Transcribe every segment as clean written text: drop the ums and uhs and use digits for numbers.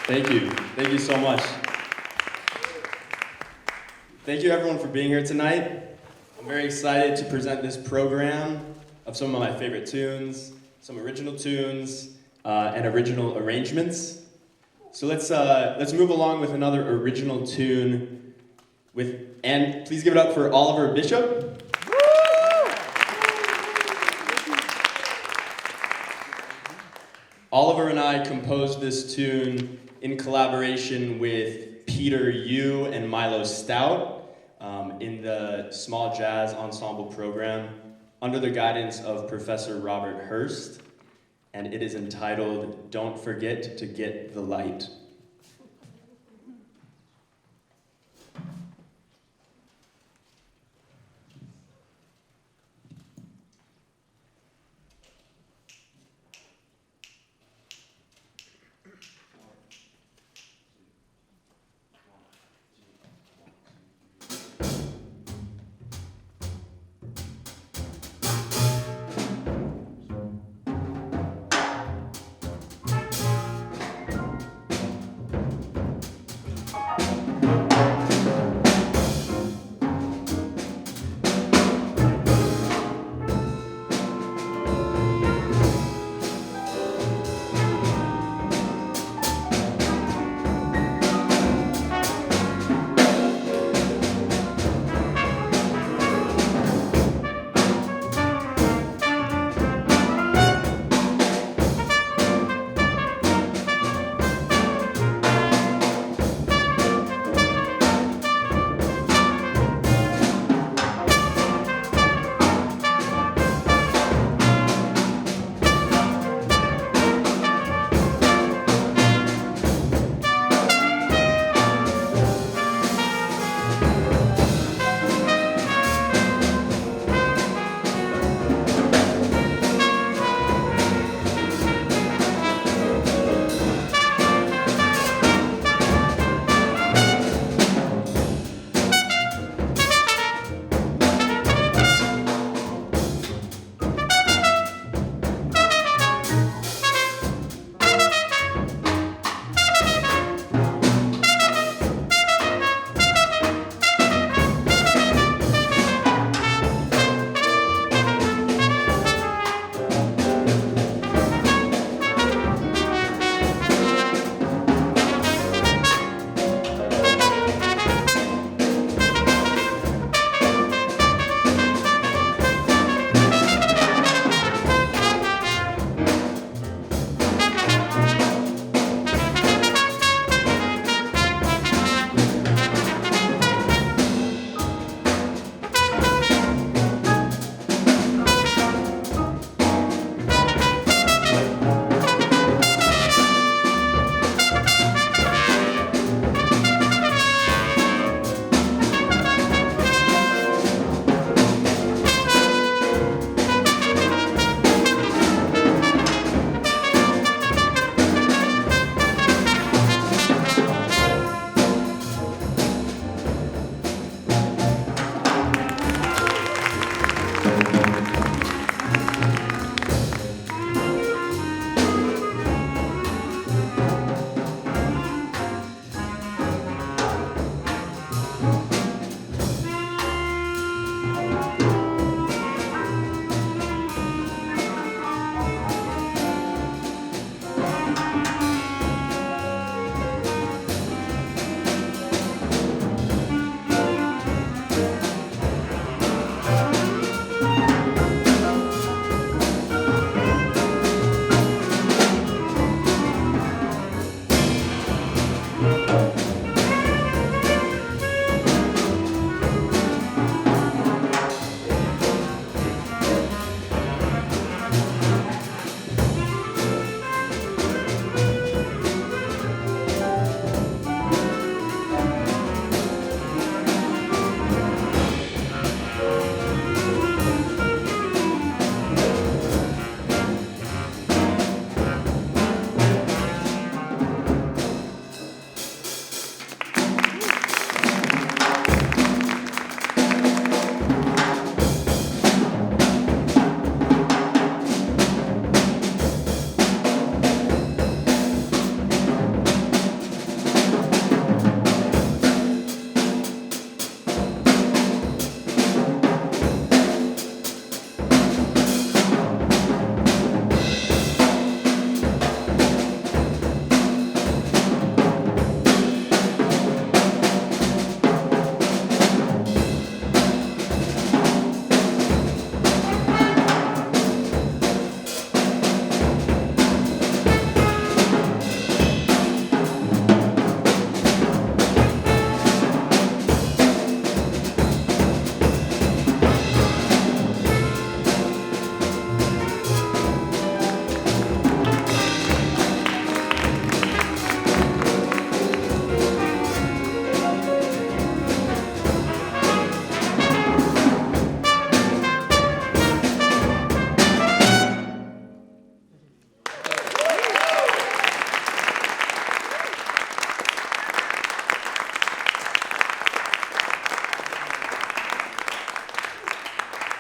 Thank you. Thank you so much. Thank you everyone for being here tonight. I'm very excited to present this program of some of my favorite tunes, some original tunes, and original arrangements. So let's move along with another original tune and please give it up for Oliver Bishop. Oliver and I composed this tune in collaboration with Peter Yu and Milo Stout in the small jazz ensemble program under the guidance of Professor Robert Hurst, and it is entitled Don't Forget to Get the Light.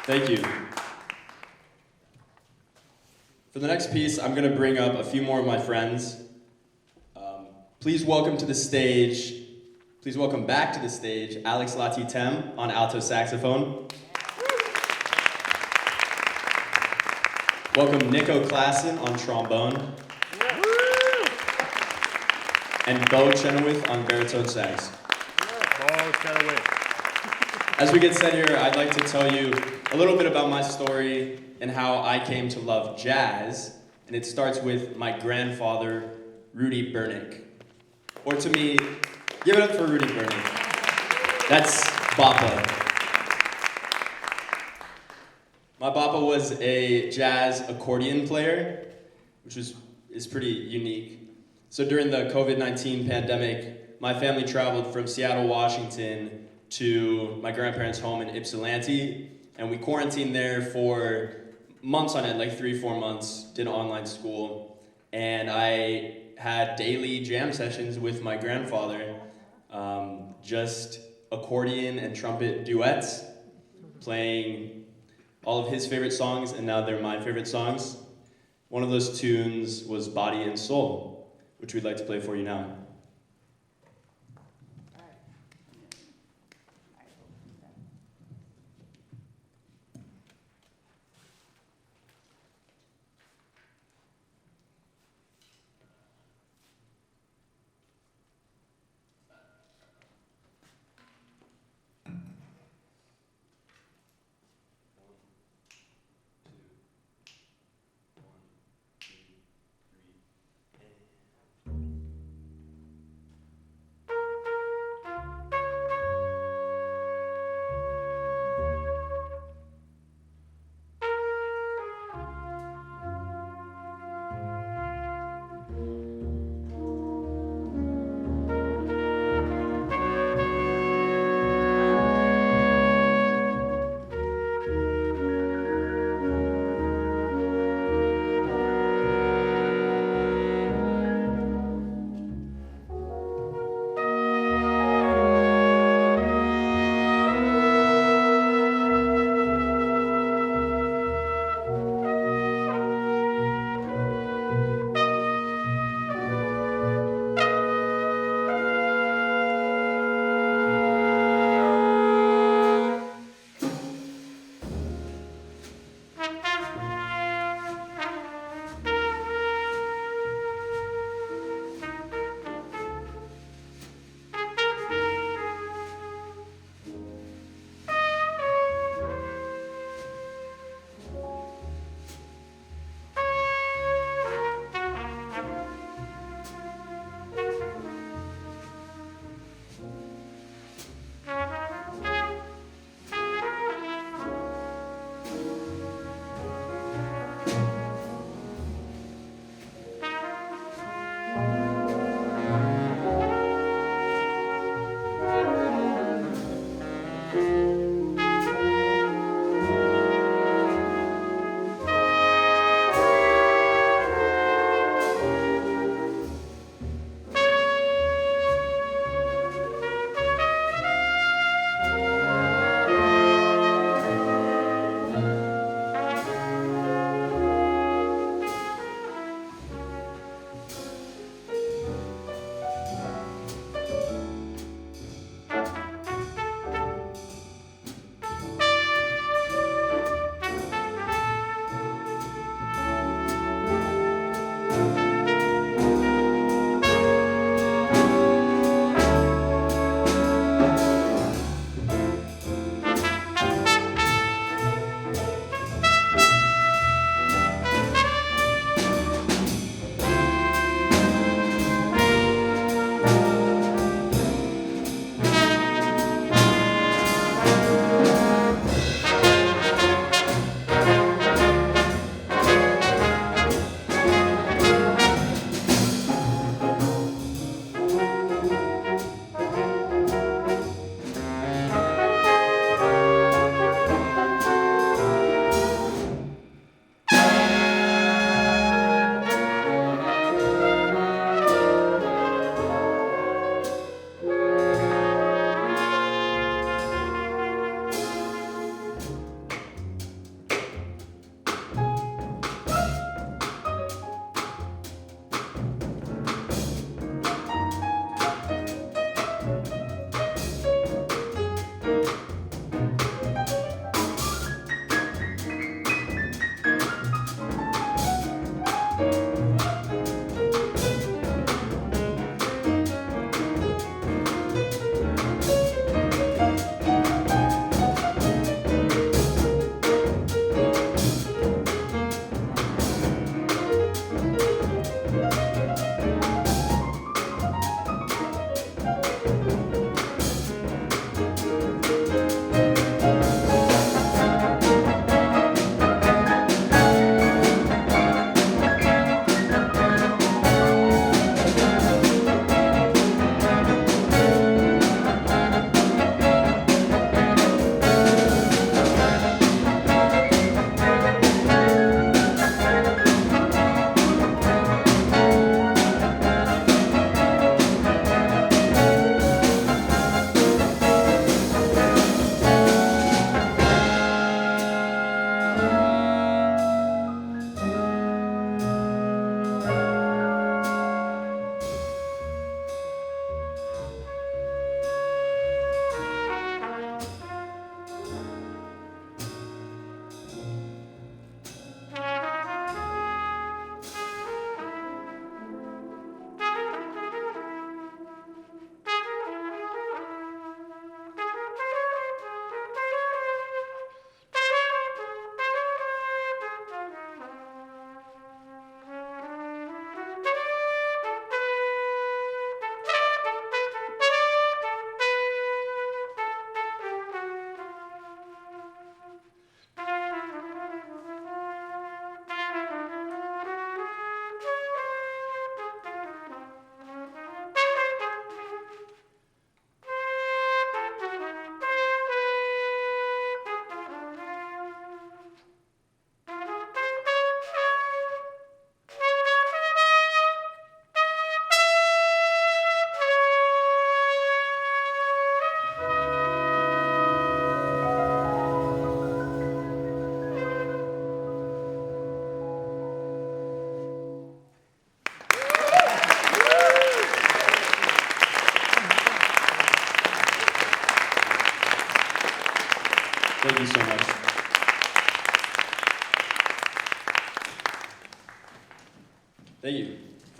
Thank you. For the next piece, I'm going to bring up a few more of my friends. Please welcome back to the stage, Alex Lahti-Thiam on alto saxophone. Welcome Nico Klassen on trombone. And Bo Chenoweth on baritone sax. As we get set here, I'd like to tell you a little bit about my story and how I came to love jazz. And it starts with my grandfather, Rudy Burnick. Or to me, give it up for Rudy Burnick. That's Bappa. My Bappa was a jazz accordion player, which is pretty unique. So during the COVID-19 pandemic, my family traveled from Seattle, Washington to my grandparents' home in Ypsilanti, and we quarantined there for months on end, like 3-4 months, did online school, and I had daily jam sessions with my grandfather, just accordion and trumpet duets, playing all of his favorite songs, and now they're my favorite songs. One of those tunes was Body and Soul, which we'd like to play for you now.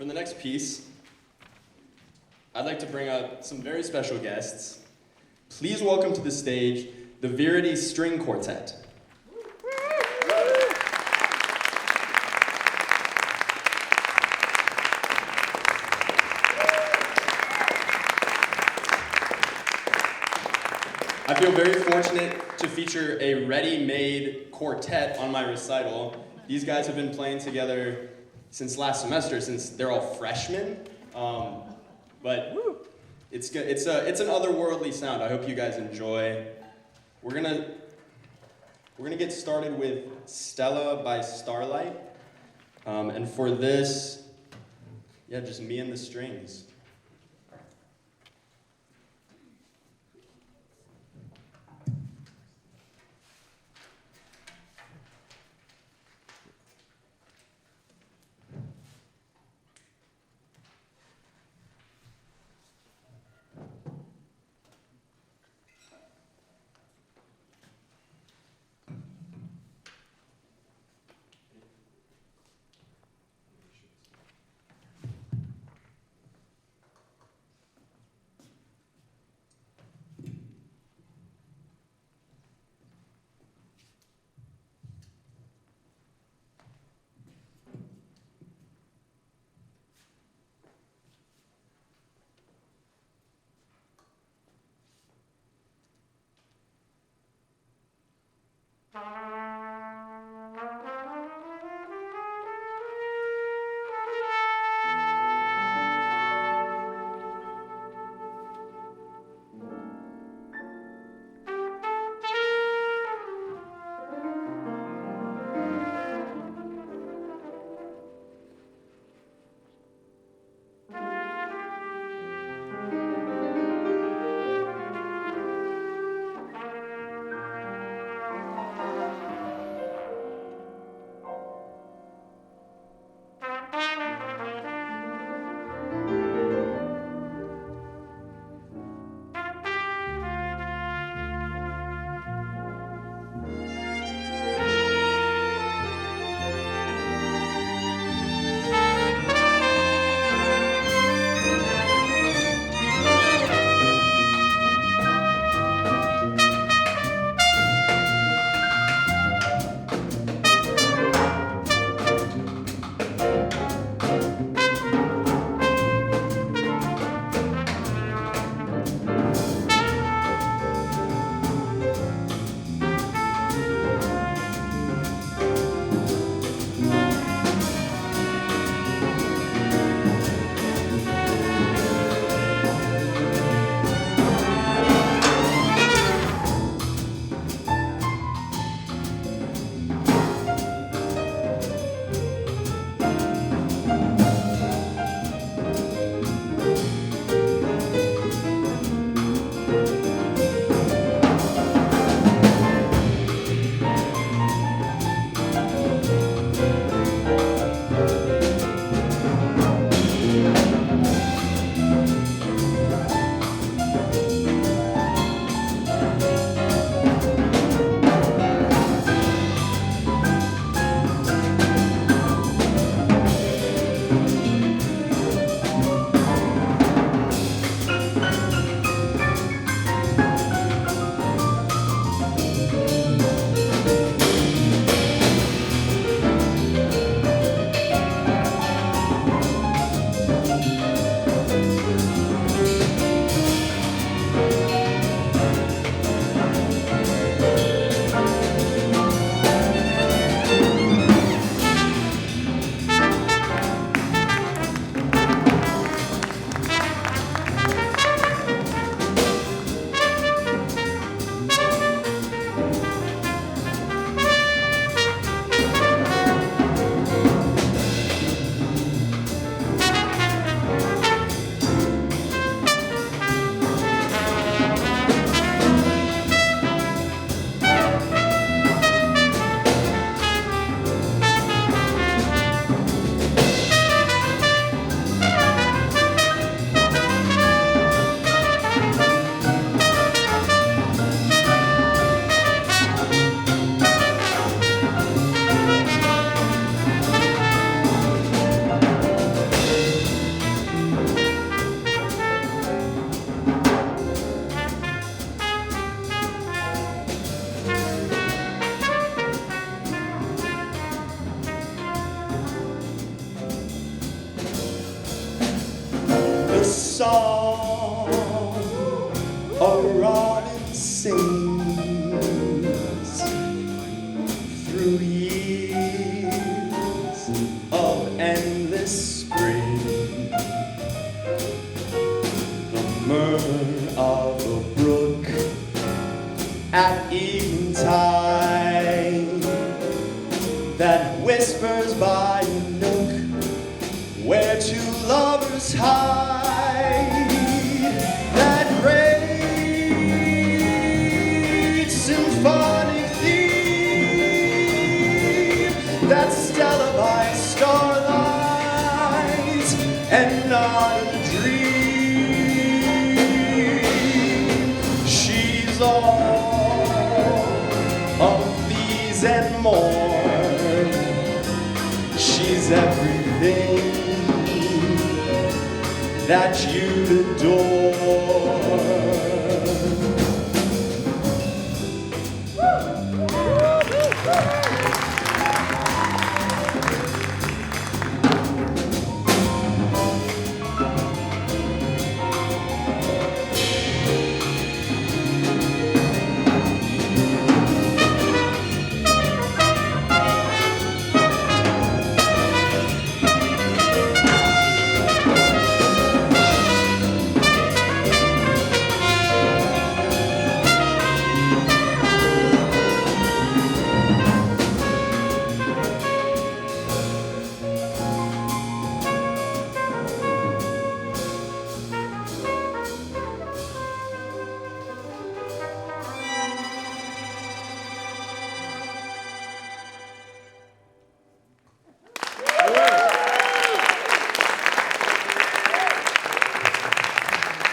the next piece, I'd like to bring up some very special guests. Please welcome to the stage the Viridis String Quartet. I feel very fortunate to feature a ready-made quartet on my recital. These guys have been playing together since last semester, since they're all freshmen. But it's good. It's an otherworldly sound. I hope you guys enjoy. We're gonna get started with Stella by Starlight, and for this, yeah, just me and the strings. song a robin sings through years of endless spring. The murmur of a brook at eventide that whispers by a nook where two lovers hide, that great symphonic theme, that Stella by starlight and not a dream. She's all of these and more. She's everything that you'd adore.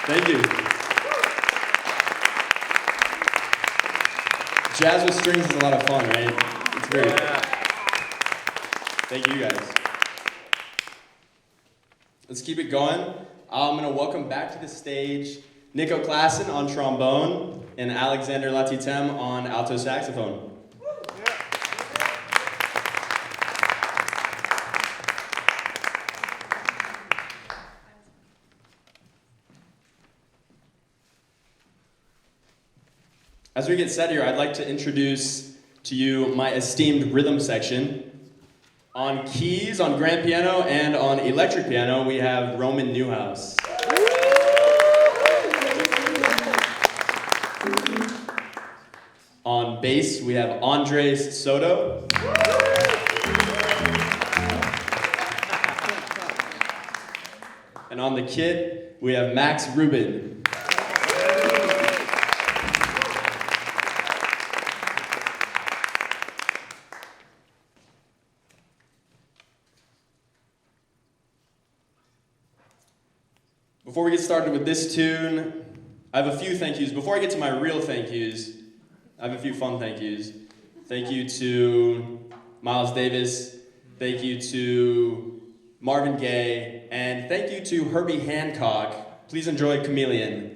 Thank you. Jazz with strings is a lot of fun, right? It's great. Thank you guys. Let's keep it going. I'm going to welcome back to the stage Nico Klassen on trombone and Alexander Lahti-Thiam on alto saxophone. As we get set here, I'd like to introduce to you my esteemed rhythm section. On keys, on grand piano, and on electric piano, we have Roman Newhouse. On bass, we have Andres Soto. And on the kit, we have Max Rubin. Before we get started with this tune, I have a few thank yous. Before I get to my real thank yous, I have a few fun thank yous. Thank you to Miles Davis, thank you to Marvin Gaye, and thank you to Herbie Hancock. Please enjoy Chameleon.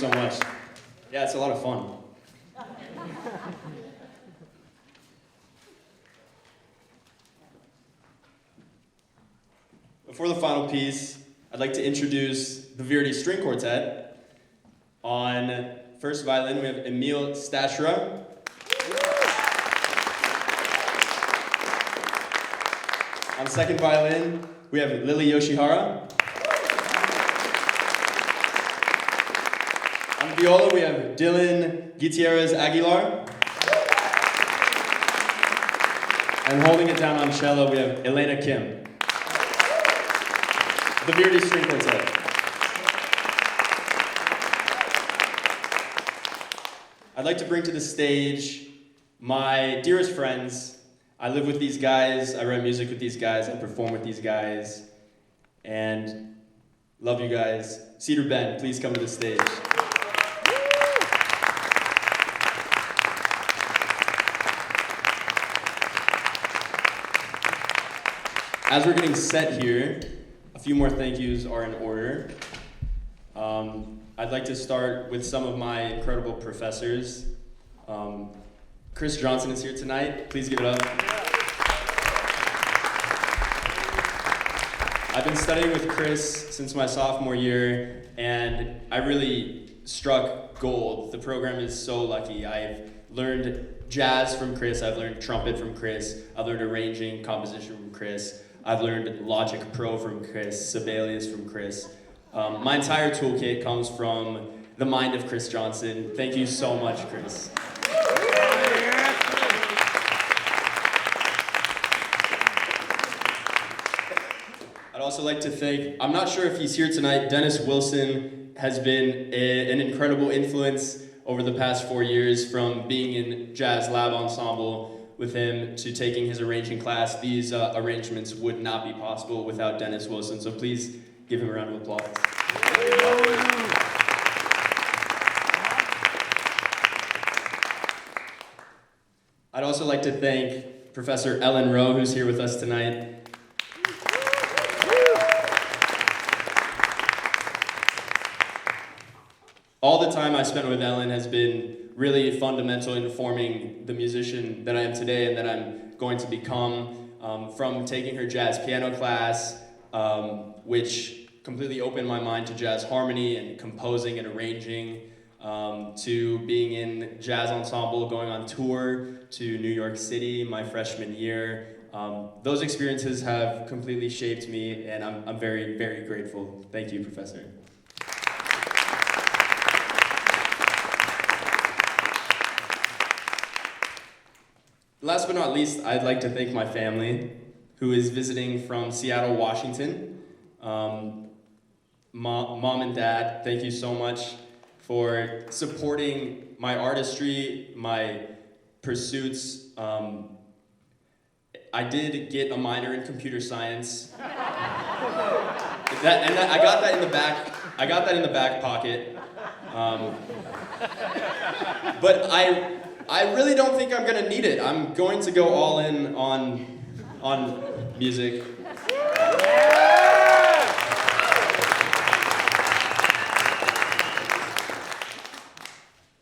so much. Yeah, it's a lot of fun. Before the final piece, I'd like to introduce the Viridis String Quartet. On first violin, we have Emil Stachyra. On second violin, we have Yoshihara. On viola, we have Gutierrez-Aguilar. And holding it down on cello, we have Elena Kim. The Viridis String Quartet. I'd like to bring to the stage my dearest friends. I live with these guys, I write music with these guys, I perform with these guys, and love you guys. Cedar Ben, please come to the stage. As we're getting set here, a few more thank yous are in order. I'd like to start with some of my incredible professors. Chris Johnson is here tonight. Please give it up. I've been studying with Chris since my sophomore year, and I really struck gold. The program is so lucky. I've learned jazz from Chris. I've learned trumpet from Chris. I've learned arranging, composition from Chris. I've learned Logic Pro from Chris, Sibelius from Chris. My entire toolkit comes from the mind of Chris Johnson. Thank you so much, Chris. I'd also like to thank, I'm not sure if he's here tonight, Dennis Wilson has been an incredible influence over the past 4 years, from being in Jazz Lab Ensemble with him to taking his arranging class. These arrangements would not be possible without Dennis Wilson, so please give him a round of applause. I'd also like to thank Professor Ellen Rowe, who's here with us tonight. All the time I spent with Ellen has been really fundamental in forming the musician that I am today and that I'm going to become. From taking her jazz piano class, which completely opened my mind to jazz harmony and composing and arranging, to being in jazz ensemble, going on tour to New York City my freshman year. Those experiences have completely shaped me, and I'm very, very grateful. Thank you, Professor. Last but not least, I'd like to thank my family, who is visiting from Seattle, Washington. Mom and Dad, thank you so much for supporting my artistry, my pursuits. I did get a minor in computer science. I got that in the back. I got that in the back pocket. But I really don't think I'm gonna need it. I'm going to go all in on music.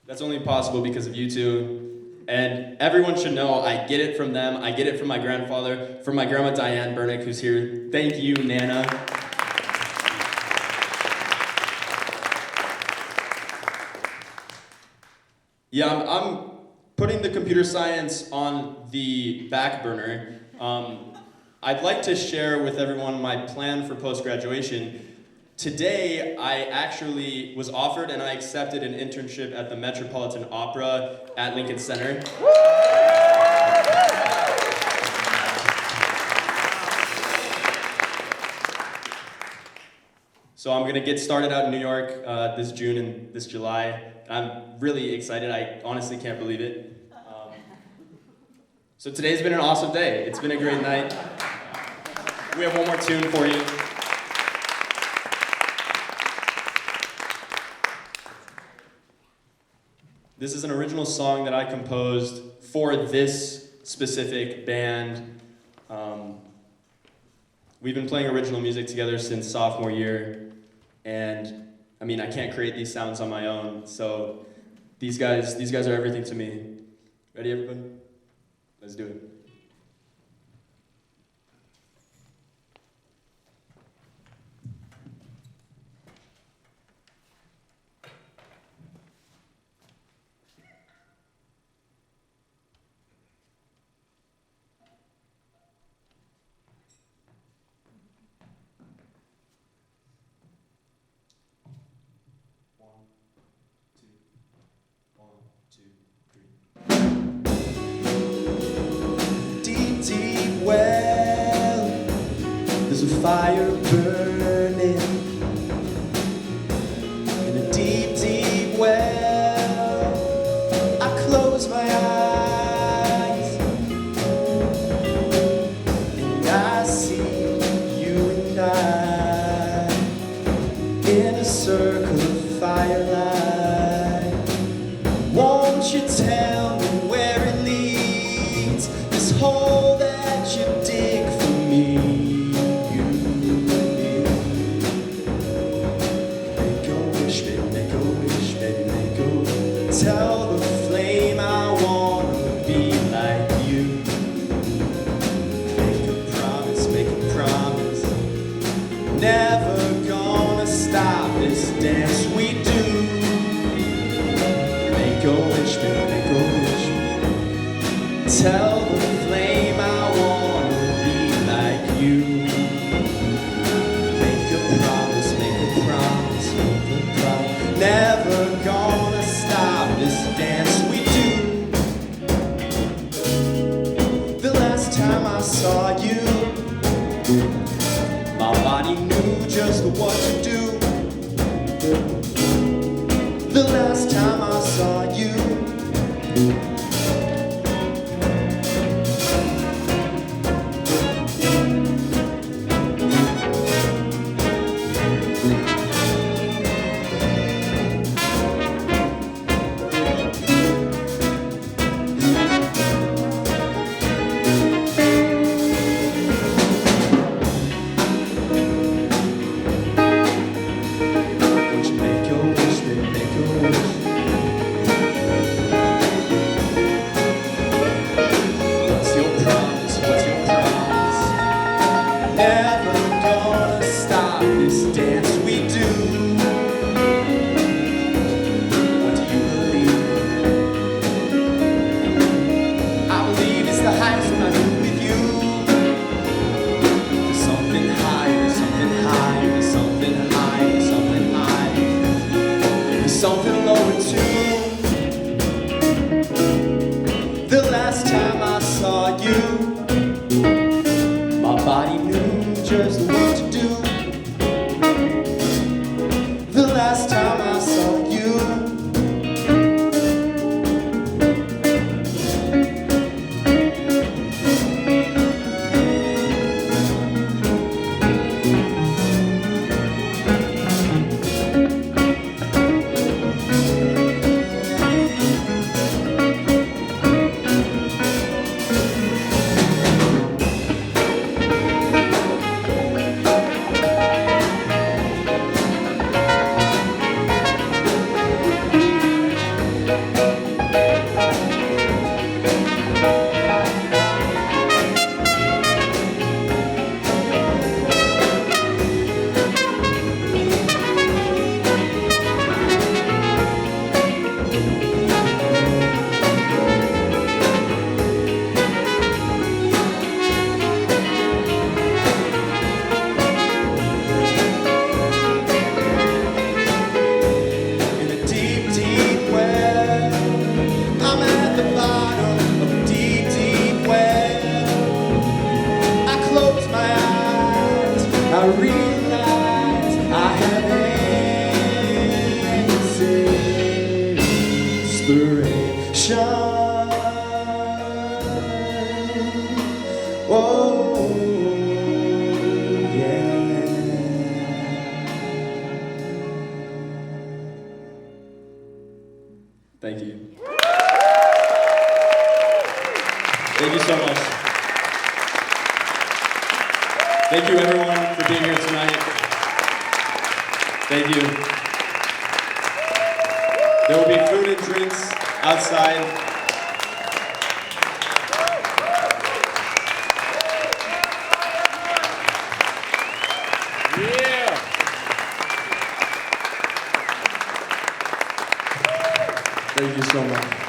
That's only possible because of you two. And everyone should know I get it from them. I get it from my grandfather, from my grandma Diane Bernick, who's here. Thank you, Nana. Yeah, I'm putting the computer science on the back burner. I'd like to share with everyone my plan for post-graduation. Today, I actually was offered and I accepted an internship at the Metropolitan Opera at Lincoln Center. So I'm gonna get started out in New York this June and this July. I'm really excited. I honestly can't believe it. So today's been an awesome day. It's been a great night. We have one more tune for you. This is an original song that I composed for this specific band. We've been playing original music together since sophomore year, and I mean, I can't create these sounds on my own, so these guys are everything to me. Ready, everybody? Let's do it. Fire burning in a deep, deep well. I close my eyes and I see you and I in a circle of firelight. Won't you tell me where it leads, this hole that you dig for me? Tell the flame I wanna be like you. Make a promise, never gonna stop this dance we do. Make a wish, tell the flame I wanna be like you. Make a promise, never gonna stop this dance we do. The last time I saw you, my body knew just what to do. The last time I saw you, Thank you. Thank you so much. Thank you, everyone, for being here tonight. Thank you. There will be food and drinks outside. Yeah. Thank you so much.